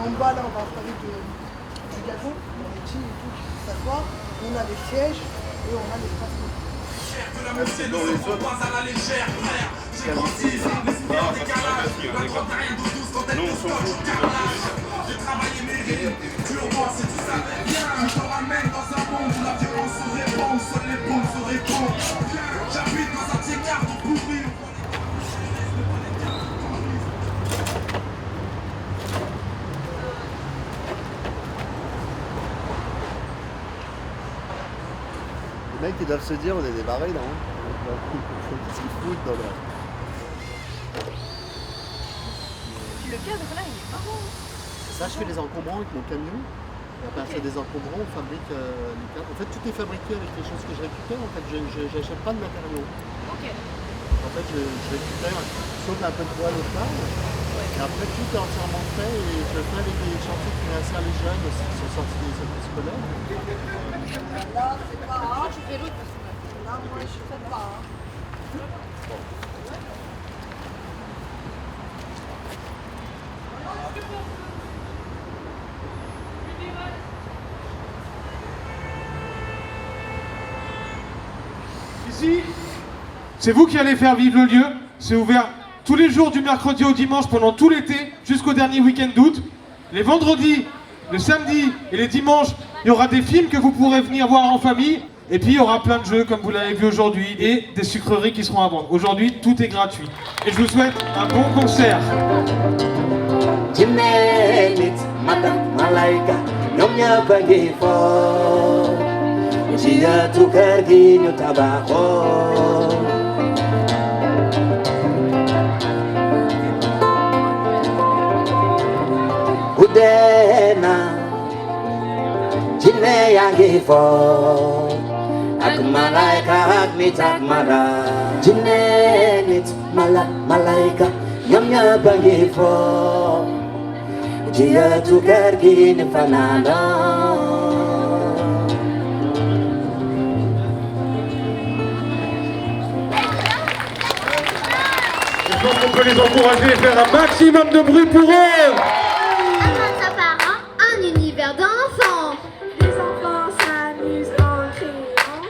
En bas, là, on va installer du gazon, on est petits et tout, qui s'asseoir. On a des sièges et on a l'espace. Dans les zones. Nous, on s'en fout. J'ai travaillé mes rimes, tu repenses et tout ça bien. Je te ramène dans un monde où la violence se répand, où seules les bombes se répandent. J'habite dans un tiers pour couvrir. Les mecs ils doivent se dire on est des barils là, hein. Ils se foutent dans leur... Le cadre là, il est marrant. Ça, je fais les encombrants avec mon camion. À partir des encombrants, on fabrique les cadres. En fait, tout est fabriqué avec les choses que je récupère. En fait, je n'achète pas de matériaux. Ok. En fait, je récupère, sauf un peu de bois local. Et après, tout est entièrement fait. Et je le fais avec des chantiers qui réinsèrent les jeunes qui sont sortis des écoles scolaires. Là, c'est pas. Moi, je fais l'autre parce que Là, moi, je fais pas. Ici, c'est vous qui allez faire vivre le lieu. C'est ouvert tous les jours du mercredi au dimanche pendant tout l'été jusqu'au dernier week-end d'août. Les vendredis, le samedi et les dimanches, il y aura des films que vous pourrez venir voir en famille. Et puis il y aura plein de jeux comme vous l'avez vu aujourd'hui et des sucreries qui seront à vendre. Aujourd'hui, tout est gratuit. Et je vous souhaite un bon concert. Jinne yangi fo ak malaika ak nit ak mara jinne nit malaika ñoom ñëpp a ngi fo jiyatu kër gi ni fanaanoo. Je pense qu'on peut les encourager et faire un maximum de bruit pour eux. Un univers d'enfants. Les enfants s'amusent en criant.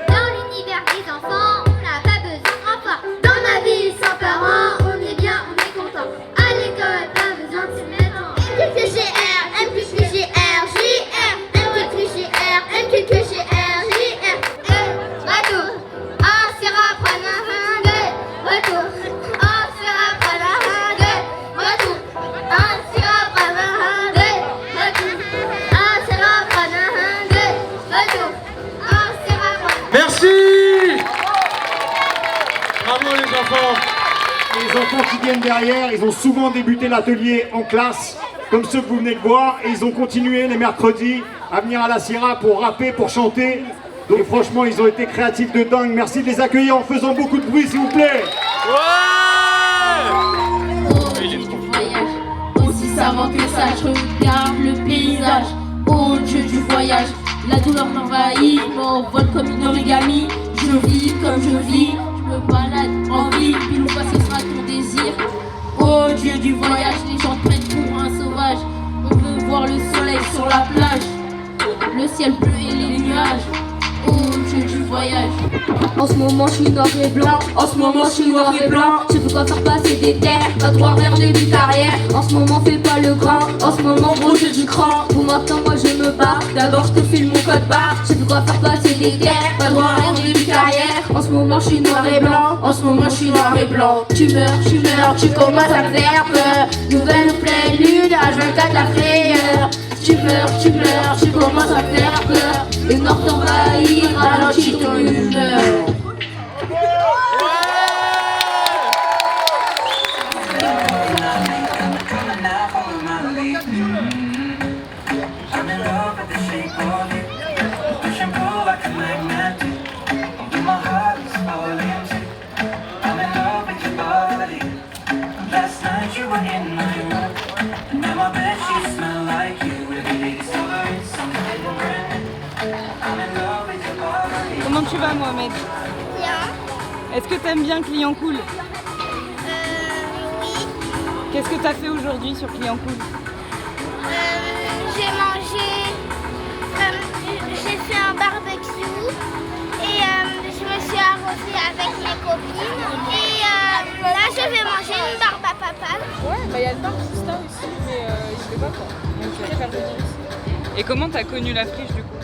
Dans l'univers des enfants, on n'a pas besoin d'enfants. Dans ma ville sans parents, on est bien, on est content. À l'école, pas besoin de se mettre en MQQGR, MQQGR, JR, MQQGR, MQQGR, JR. Retour, on sera prendre un retour. On sera prendre un retour. On sera prendre un retour. On sera prendre un retour. On sera prendre. Merci. Bravo les enfants. Les enfants qui viennent derrière, ils ont souvent débuté l'atelier en classe, comme ceux que vous venez de voir, et ils ont continué les mercredis à venir à la Sierra pour rapper, pour chanter. Donc franchement, ils ont été créatifs de dingue. Merci de les accueillir en faisant beaucoup de bruit, s'il vous plaît. Aussi savant que ça, je regarde le paysage. Oh Dieu du voyage, la douleur m'envahit, m'envole comme une origami. Je vis comme je vis, je me balade en vie, puis ou pas ce sera ton désir. Oh Dieu du voyage, les gens te prennent pour un sauvage. On veut voir le soleil sur la plage, le ciel bleu et les nuages. Oh Dieu du voyage. En ce moment je suis noir et blanc. En ce moment je suis noir et blanc. Je peux pas faire passer des terres, pas droit vers début carrière. En ce moment fais pas le grand. En ce moment gros j'ai du cran. Pour maintenant moi je me bats. D'abord je te file mon code barre. Je peux pas faire passer des terres, pas droit vers début carrière. En ce moment je suis noir et blanc. En ce moment je suis noir et blanc. Tu meurs, tu commences à me faire peur. Nouvelle pleine lune, H24 la frayeur. Tu meurs, tu commences à me faire peur. Le nord t'envahit, ralentit ton humeur. Comment tu vas, Mohamed? Bien. Est-ce que t'aimes bien Client Cool? Oui. Qu'est-ce que t'as fait aujourd'hui sur Client Cool? J'ai mangé, j'ai fait un barbecue et je me suis arrosée avec mes copines. Et là, je vais manger une barbe à papa. Ouais, bah il y a le barista aussi, mais je sais pas quoi. Donc je préfère venir ici. Et comment t'as connu la friche du coup?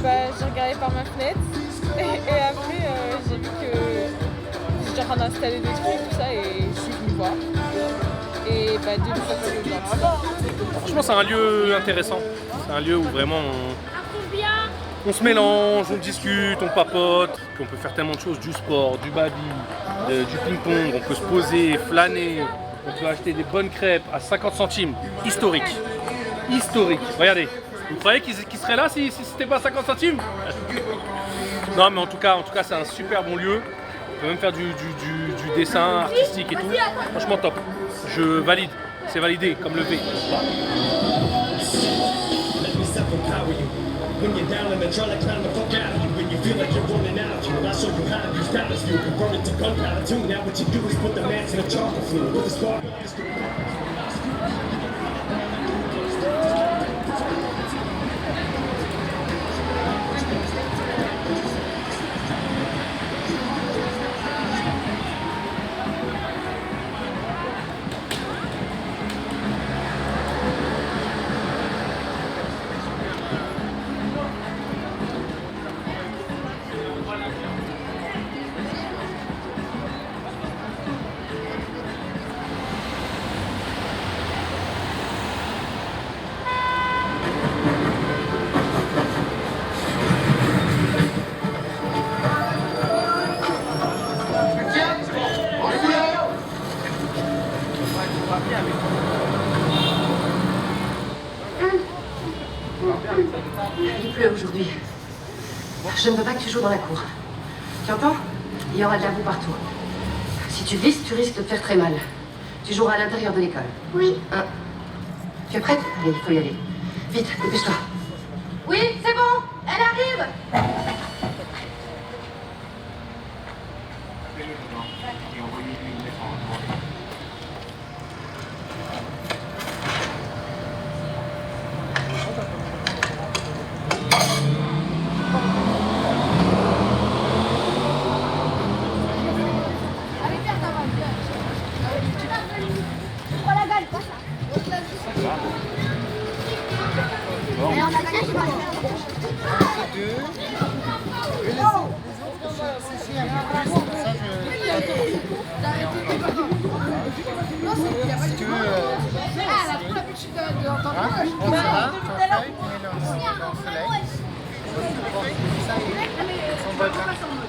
Bah j'ai regardé par ma fenêtre et après j'ai vu que j'étais en train d'installer des trucs, tout ça, et je suis venue voir. Et bah depuis ça, je suis Franchement, c'est un lieu intéressant. C'est un lieu où vraiment on se mélange, on discute, on papote. Puis on peut faire tellement de choses, du sport, du baby, du ping-pong. On peut se poser, flâner. On peut acheter des bonnes crêpes à 50 centimes. Historique. Historique. Regardez. Vous croyez qu'ils seraient là si c'était pas 50 centimes? Non, mais en tout cas c'est un super bon lieu. On peut même faire du dessin artistique et tout. Franchement top. Je valide. C'est validé comme le V. When you're down in the trying to climb the fuck out of you, when you feel like you're running out, you know, I show you how to use balance. You convert it to gunpowder too. Now what you do is put the match in a charcoal fluid with the spark. Il pleut aujourd'hui. Je ne veux pas que tu joues dans la cour. Tu entends? Il y aura de la boue partout. Si tu glisses, tu risques de te faire très mal. Tu joueras à l'intérieur de l'école. Oui. Hein? Tu es prête? Allez, il faut y aller. Vite, dépêche-toi. Oui, c'est bon. Elle arrive.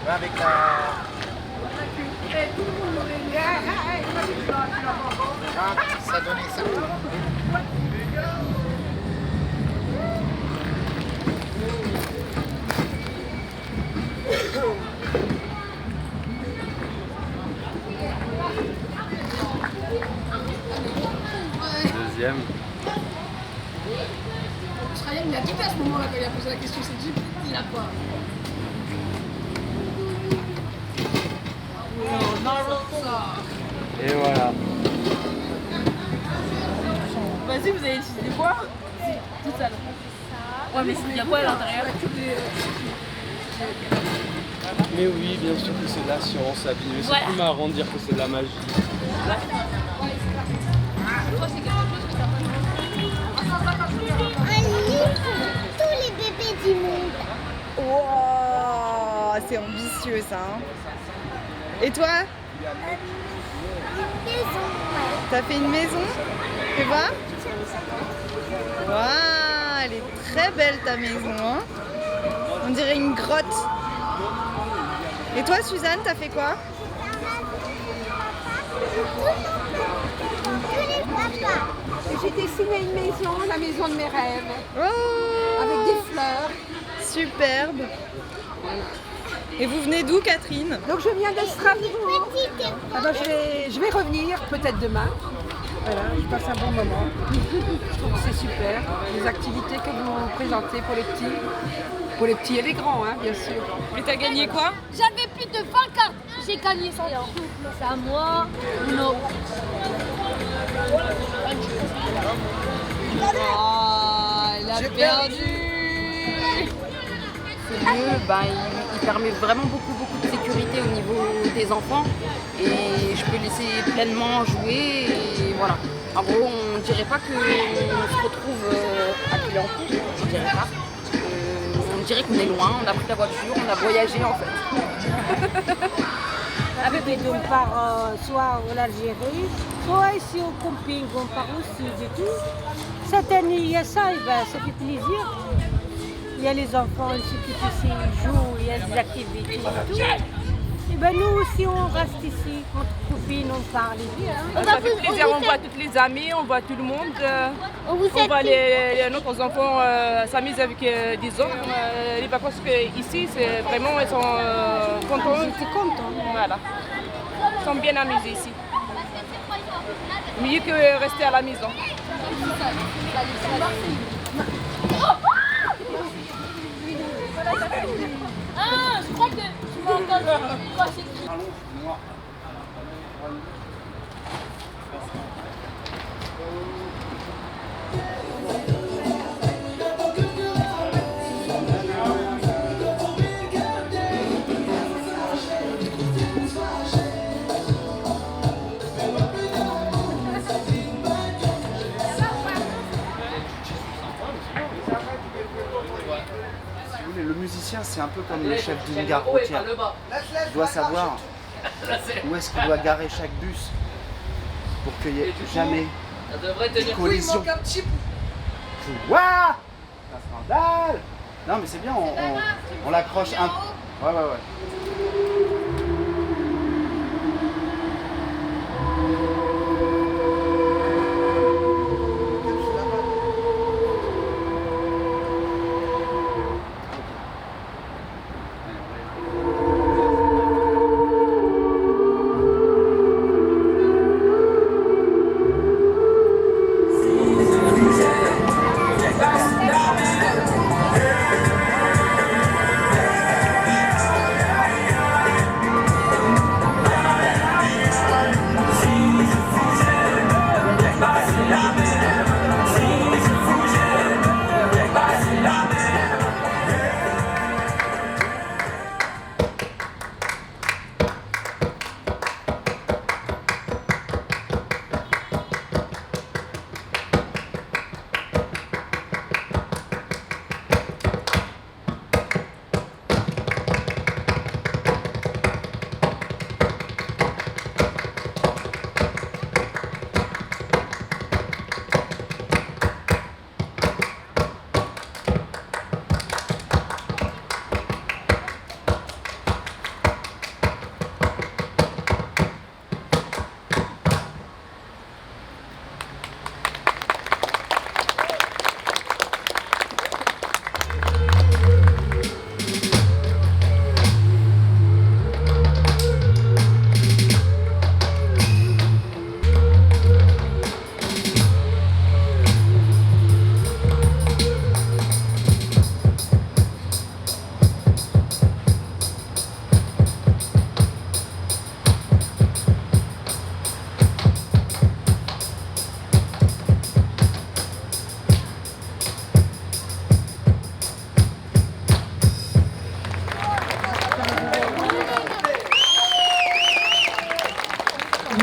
Avec la... Ah, ça donnait ça. Deuxième. Israël, il a dit à ce moment-là quand il a posé la question, c'est dit, il a quoi? Et voilà. Vas-y, vous allez utiliser quoi? Tout ça. Ouais, mais il y a quoi à l'intérieur? Mais oui, bien sûr que c'est de la science, Abby. C'est plus marrant de dire que c'est de la magie. Un livre pour tous les bébés du monde. Wow, c'est ambitieux ça. Hein. Et toi? Une maison. T'as fait une maison? Tu vois? Waouh, elle est très belle ta maison. Hein, on dirait une grotte. Et toi, Suzanne, t'as fait quoi? J'ai dessiné une maison, la maison de mes rêves, avec des fleurs. Superbe. Et vous venez d'où, Catherine? Donc je viens de Strasbourg. Ah ben, je vais revenir peut-être demain. Voilà, je passe un bon moment. Je trouve que c'est super. Les activités que vous présentez pour les petits. Pour les petits et les grands, hein, bien sûr. Et t'as gagné quoi? J'avais plus de 20 cartes. J'ai gagné 100 euros. C'est à moi. Non. Il a perdu. Ce lieu, il permet vraiment beaucoup de sécurité au niveau des enfants et je peux laisser pleinement jouer et voilà. En gros, on ne dirait pas qu'on se retrouve à Clignancourt, je dirais pas. On dirait qu'on est loin, on a pris la voiture, on a voyagé en fait. Avec on part soit en Algérie, soit ici au camping, on part aussi du tout. Cette année, il y a ça, et ça fait plaisir. Il y a les enfants ici qui jouent, il y a des activités et tout. Et nous aussi, on reste ici, entre copines, on parle. Ça fait plaisir, on voit toutes les amies, on voit tout le monde. On voit nos enfants s'amuser avec des autres. Les vacances ici, c'est vraiment, ils sont contents. Ils étaient contents. Voilà. Ils sont bien amusés ici. Mieux que rester à la maison. Ah, je crois que tu m'as entendu. Le musicien, c'est un peu comme le chef d'une gare routière. Il doit savoir où est-ce qu'il doit garer chaque bus pour qu'il n'y ait jamais de collision. Ouah, un scandale. Non mais c'est bien, on l'accroche un peu. Ouais.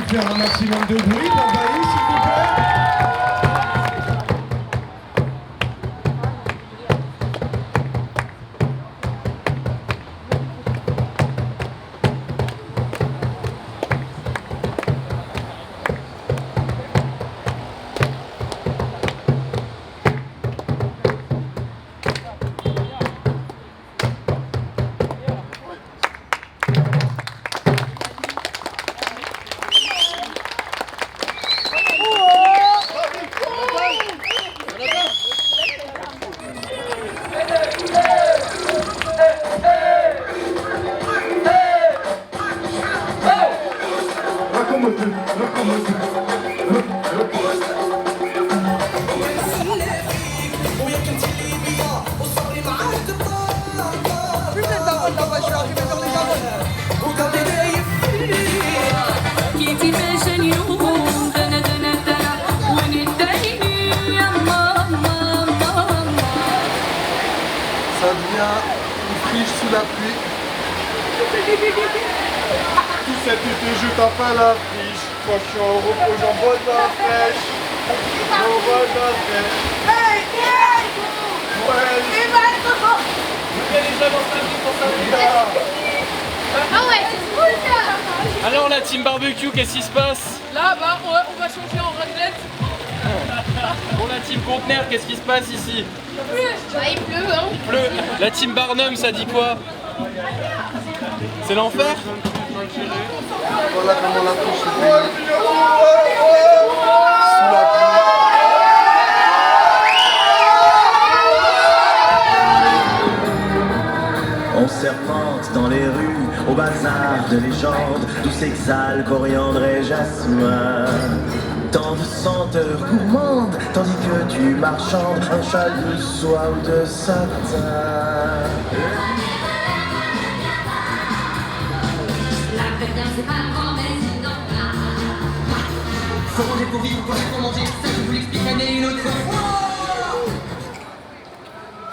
Faire un maximum de bruit pour Baïs, s'il vous plaît. كيفي باش اليوم دنا دنا دنا وين الدنيا يما sous la pluie. Tout cet été je tape à la friche. Quand je suis en repos j'en bois de la fraîche. J'en bois de la fraîche. Hey, hey! Ouais. Ah ouais, c'est cool ça! Alors la team barbecue, qu'est-ce qui se passe? Là, bah, on va changer en raclette. Pour la team conteneur, qu'est-ce qui se passe ici? Il pleut, hein? Il pleut. La team Barnum, ça dit quoi? C'est l'enfer? Voilà comment la friche est finie. Sous la pluie. On serpente dans les rues, au bazar de légendes, d'où s'exhale coriandre et jasmin. Tant de senteurs gourmandes, tandis que tu marchandes un châle de soie ou de satin. La verdun, c'est pas grand, mais c'est normal. Faut manger pour vivre, pour manger, ça je vous l'expliquerai, mais une autre fois.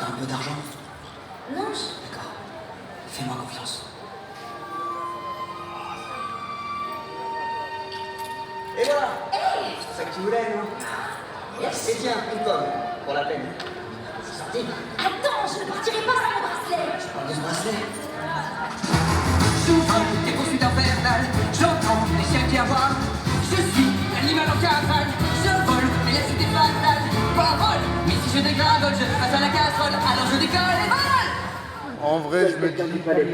T'as un peu d'argent? Non, D'accord. Fais-moi confiance. Et voilà! C'est ça que tu voulais, non? Yes. Et tiens, une pomme, pour la peine. C'est sorti. Attends, je ne partirai pas sans mon bracelet. Je parle de ce bracelet. J'ouvre des poursuites infernales, j'entends les chiens qui aboient. Je suis l'animal en cavale, je vole, mais la suite est fatale. Parole, mais si je dégringole, je passe à la casserole, alors je décolle et vole. En vrai, je me dis,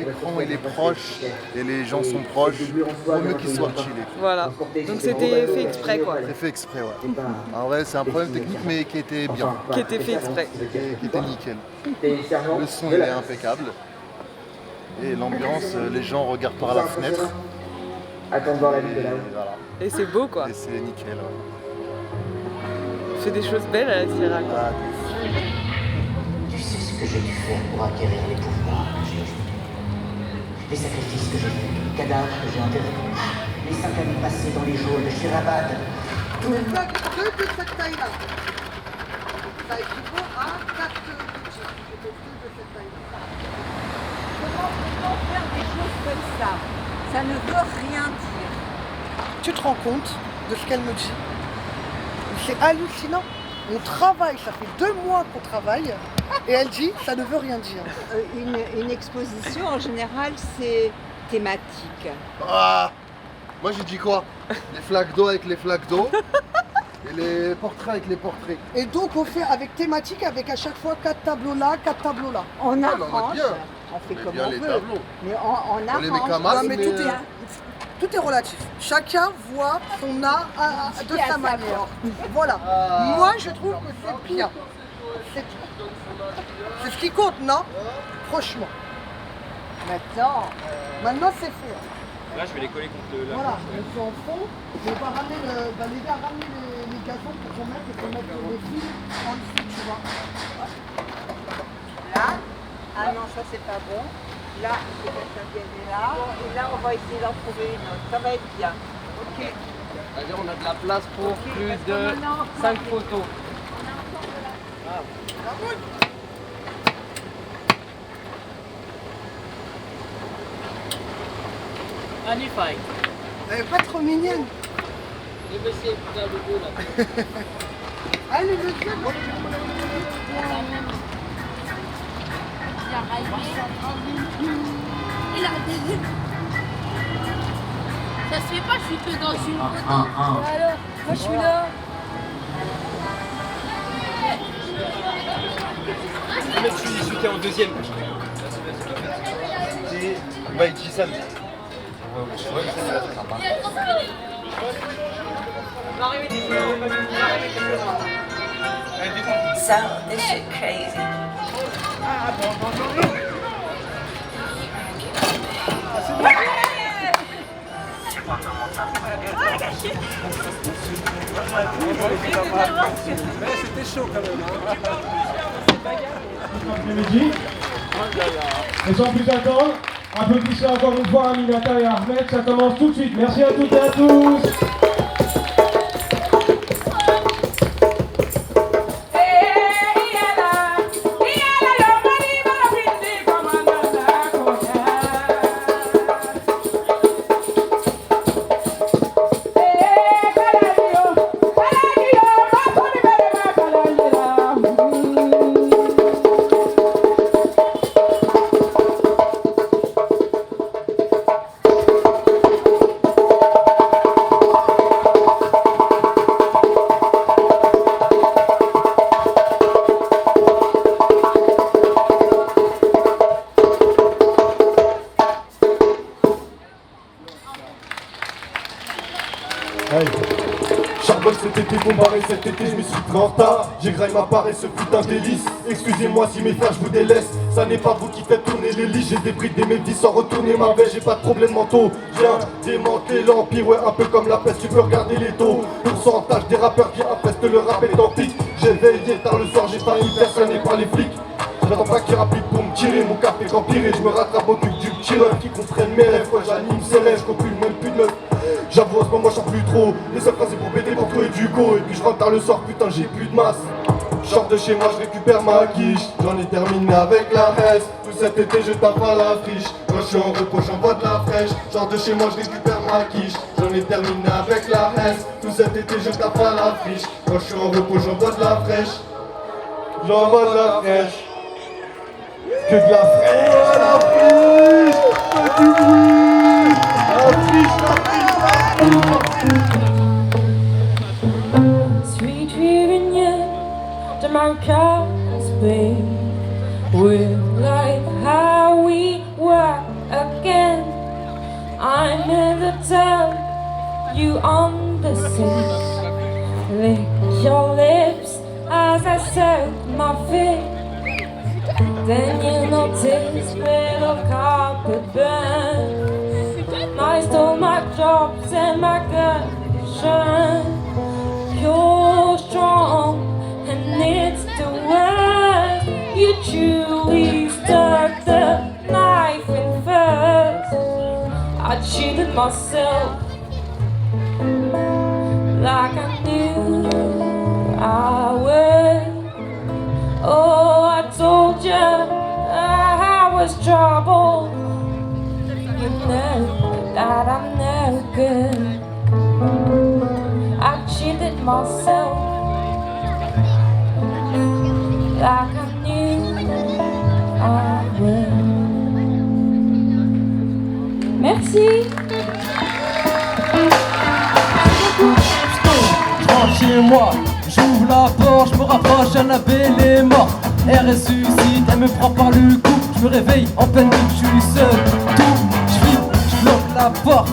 l'écran il est proche et les gens sont proches, vaut mieux qu'ils soient chillés. Voilà. Donc c'était fait exprès quoi. C'est fait exprès, ouais. En vrai, c'est un problème technique, mais qui était bien. Qui était fait exprès. Qui était nickel. Le son il est impeccable. Et l'ambiance, les gens regardent par la fenêtre. Attends de voir la vie de là. Voilà. Et c'est beau quoi. Et c'est nickel, ouais. On fait des choses belles à la Sierra quoi. Tu sais ce que j'ai dû faire pour acquérir les pouvoirs que j'ai aujourd'hui. Les sacrifices que j'ai faits, les cadavres que j'ai enterrés, les 5 années passées dans les geôles de Shirabad. Tout le monde. Que de cette taille-là. Ça équivaut à 4 budgets de cette taille-là. Comment faire des choses comme ça? Ça ne veut rien dire. Tu te rends compte de ce qu'elle me dit? C'est hallucinant. On travaille, ça fait 2 mois qu'on travaille, et elle dit ça ne veut rien dire. Une exposition en général c'est thématique. Ah, moi j'ai dit quoi? Les flaques d'eau avec les flaques d'eau et les portraits avec les portraits. Et donc on fait avec thématique, avec à chaque fois 4 tableaux là, 4 tableaux là. On Ouais, arrange, bien. on fait Mais comme bien on les veut. tableaux. Mais on arrange. les met qu'à masse, mais tout est relatif. Chacun voit son art de sa manière. Voilà. Moi je trouve que c'est bien. C'est ce qui compte, non? Franchement. Maintenant c'est fait. Là, je vais les coller contre la. Voilà, on fait en fond, et on va ramener l'aider à ramener les gazons pour qu'on mette et qu'on mette les fils en dessous, tu vois. Là, ah non, ça c'est pas bon. Là, il faut que ça vienne là. Et là, on va essayer d'en trouver une autre. Ça va être bien. Ok. C'est-à-dire, on a de la place pour plus de 5 photos. Magnifique. Elle est pas trop mignonne. Le monsieur est putain de beau là. Allez, le monsieur. Il a des... Ça se fait pas, je suis que dans une photo. Alors, moi je suis là. Mais celui qui est en deuxième. C'est Baïtissan. So, this shit crazy. C'était chaud quand même. Après-midi. Et sans plus attendre, applaudissez encore une fois Aminata et Ahmed, ça commence tout de suite. Merci à toutes et à tous. Hey. Charbonne cet été, bombardé cet été, je me suis pris en retard. J'ai graillé ma part et ce putain de délice. Excusez-moi si mes frères je vous délaisse. Ça n'est pas vous qui faites tourner les lits. J'ai débridé mes vies sans retourner ma veste. J'ai pas de problème mentaux. Viens démanteler l'empire, ouais un peu comme la peste. Tu peux regarder les taux. Pourcentage des rappeurs qui infestent le rap est en pique. J'ai veillé tard le soir, j'ai failli personne et pas les flics. J'attends pas qu'ils rappliquent pour me tirer, mon café empiré. Je me rattrape au cul du tireur qui comprennent mes rêves. Quoi j'anime ses rêves, je copule même plus de meufs. J'avoue en ce moment j'en plus trop. Les seules phrases c'est pour péter pour toi et du go. Et puis je rentre tard le soir, putain j'ai plus de masse. J'sors de chez moi, je récupère ma quiche. J'en ai terminé avec la reste. Tout cet été je tape à la friche. Quand je suis en repos j'envoie de la fraîche. J'sors de chez moi, je récupère ma quiche. J'en ai terminé avec la reste. Tout cet été je tape à la friche. Quand je suis en repos j'envoie de la fraîche. J'envoie de la fraîche. Que de la fraîche. Oh la friche. Fais du bruit. La friche, la friche, la friche. Sweet reunion to my cars, babe. We're like how we were again. I never tell you understand. Lick your lips as I suck my feet. Then you notice little carpet burn. I stole my jobs and my cushion. You're strong and it's the worst. You truly stuck the knife in first. I cheated myself like I knew I would. Oh, I told you I was trouble. You know that I'm no good. I cheated myself like I knew I would. Merci. Je rentre chez moi, j'ouvre la porte, je me rapproche, Annabelle est morte. Elle ressuscite, elle me prend par le cou. Je me réveille en peine que je suis seul. Tout, je flippe, je bloque la porte.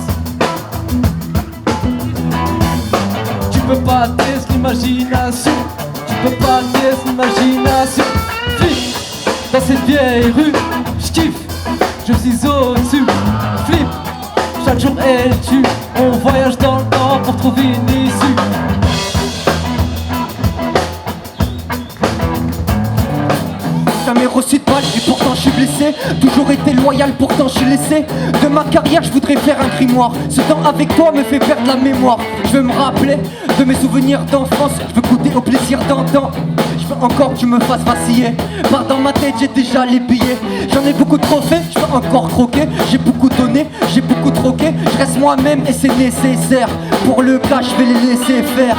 Tu peux pas tester l'imagination. Tu peux pas tester l'imagination. Flip, dans cette vieille rue, je kiffe, je suis au-dessus. Flip, chaque jour elle tue. On voyage dans le temps pour trouver une issue. Jamais reçu de balle et pourtant je suis blessé. Toujours été loyal, pourtant je suis laissé. De ma carrière je voudrais faire un grimoire. Ce temps avec toi me fait perdre la mémoire. Je veux me rappeler de mes souvenirs d'enfance. Je veux goûter au plaisir d'antan. Je veux encore que tu me fasses vaciller. Par dans ma tête j'ai déjà les billets. J'en ai beaucoup trop fait, je veux encore croquer. J'ai beaucoup donné, j'ai beaucoup troqué. Je reste moi-même et c'est nécessaire. Pour le cas je vais les laisser faire.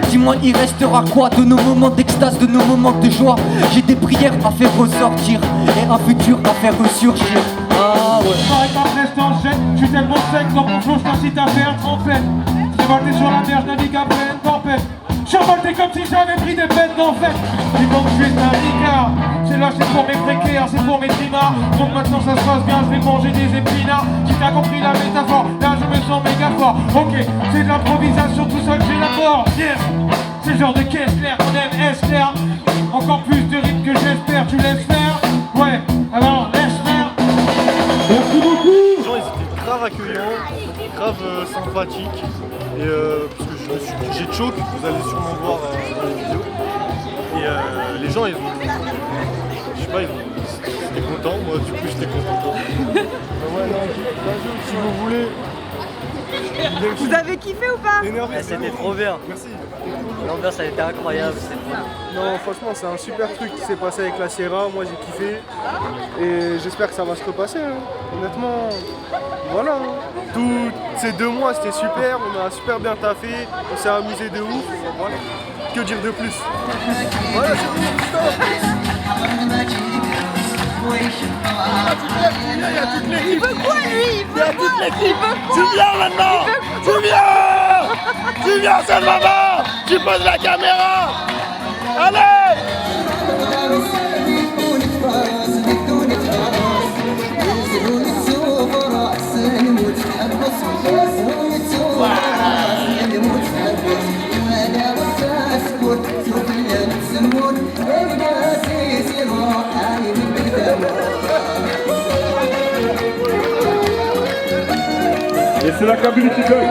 Dis-moi il restera quoi de nos moments d'extase, de nos moments de joie. J'ai des prières à faire ressortir et un futur à faire ressurgir. Ah ouais. Pareil quand je reste en chaîne, je suis tellement sec dans mon flow, je t'incite à faire trempette. J'ai volté sur la mer, je navigue à pleine tempête. Je suis envolté comme si j'avais pris des peines d'enfer. Ils vont me juste un ricard. C'est là, c'est pour mes précaires, c'est pour mes trimards. Donc maintenant ça se passe bien, je vais manger des épinards. Si t'as compris la métaphore, là je me sens méga fort. Ok, c'est de l'improvisation, tout seul j'élabore. Yes, c'est le genre de caisse claire qu'on aime, S-clair. Encore plus de rythme que j'espère, tu laisses faire. Ouais, alors laisse faire. Merci beaucoup. Les gens ils étaient grave accueillants, grave sympathiques. Et parce que j'ai choc, vous allez sûrement voir dans les vidéos. Et les gens ils ont, je sais pas, ils étaient contents, moi du coup j'étais content. Ouais non, si vous voulez. Vous avez kiffé ou pas? C'était trop bien. Merci. L'ambiance a été incroyable. Non, franchement, c'est un super truc qui s'est passé avec la Sierra. Moi, j'ai kiffé. Et j'espère que ça va se repasser. Hein. Honnêtement, voilà. Hein. Tous ces 2 mois, c'était super. On a super bien taffé. On s'est amusé de ouf. Voilà. Que dire de plus? Voilà, c'est tout. Il veut quoi lui? Il veut toute l'équipe. Tu viens maintenant. Tu viens. Tu viens, c'est maman. Tu poses la caméra. Allez. C'est la cabine qui gagne.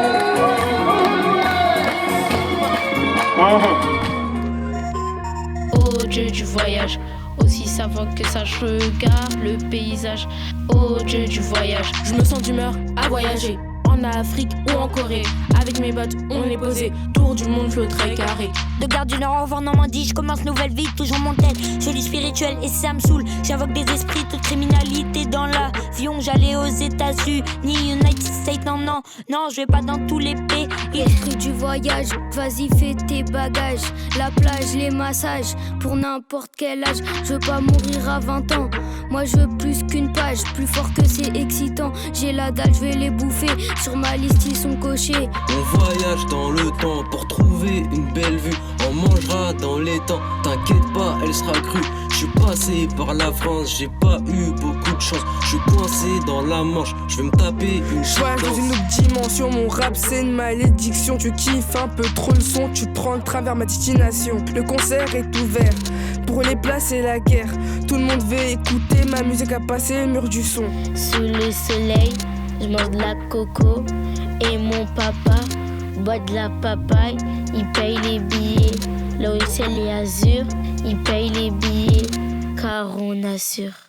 Oh Dieu du voyage, aussi savant que ça, je regarde le paysage. Oh Dieu du voyage, Je me sens d'humeur à voyager, en Afrique ou en Corée. Avec mes bottes, on est posé, tour du monde, flot très carré. De Gare du Nord en Normandie, je commence nouvelle vie, toujours mon tête. Jolie spirituelle et ça me saoule. J'invoque des esprits, toute criminalité dans l'avion. J'allais aux États-Unis, United States, non, non, non, je vais pas dans tous les pays. Esprit du voyage, vas-y fais tes bagages. La plage, les massages, pour n'importe quel âge. Je veux pas mourir à 20 ans. Moi je veux plus qu'une page, plus fort que c'est excitant. J'ai la dalle, je vais les bouffer. Sur ma liste ils sont cochés. On voyage dans le temps pour trouver une belle vue. On mangera dans les temps, t'inquiète pas, elle sera crue. Je suis passé par la France, j'ai pas eu beaucoup de chance. Je suis coincé dans la Manche, je vais me taper une Je voyage dans une autre dimension, mon rap c'est une malédiction. Tu kiffes un peu trop le son, tu prends le train vers ma destination. Le concert est ouvert, pour les places c'est la guerre. Tout le monde veut écouter ma musique à passer le mur du son. Sous le soleil, je mange de la coco. Et mon papa boit de la papaye. Il paye les billets, là où le ciel est azur. Il paye les billets, car on assure.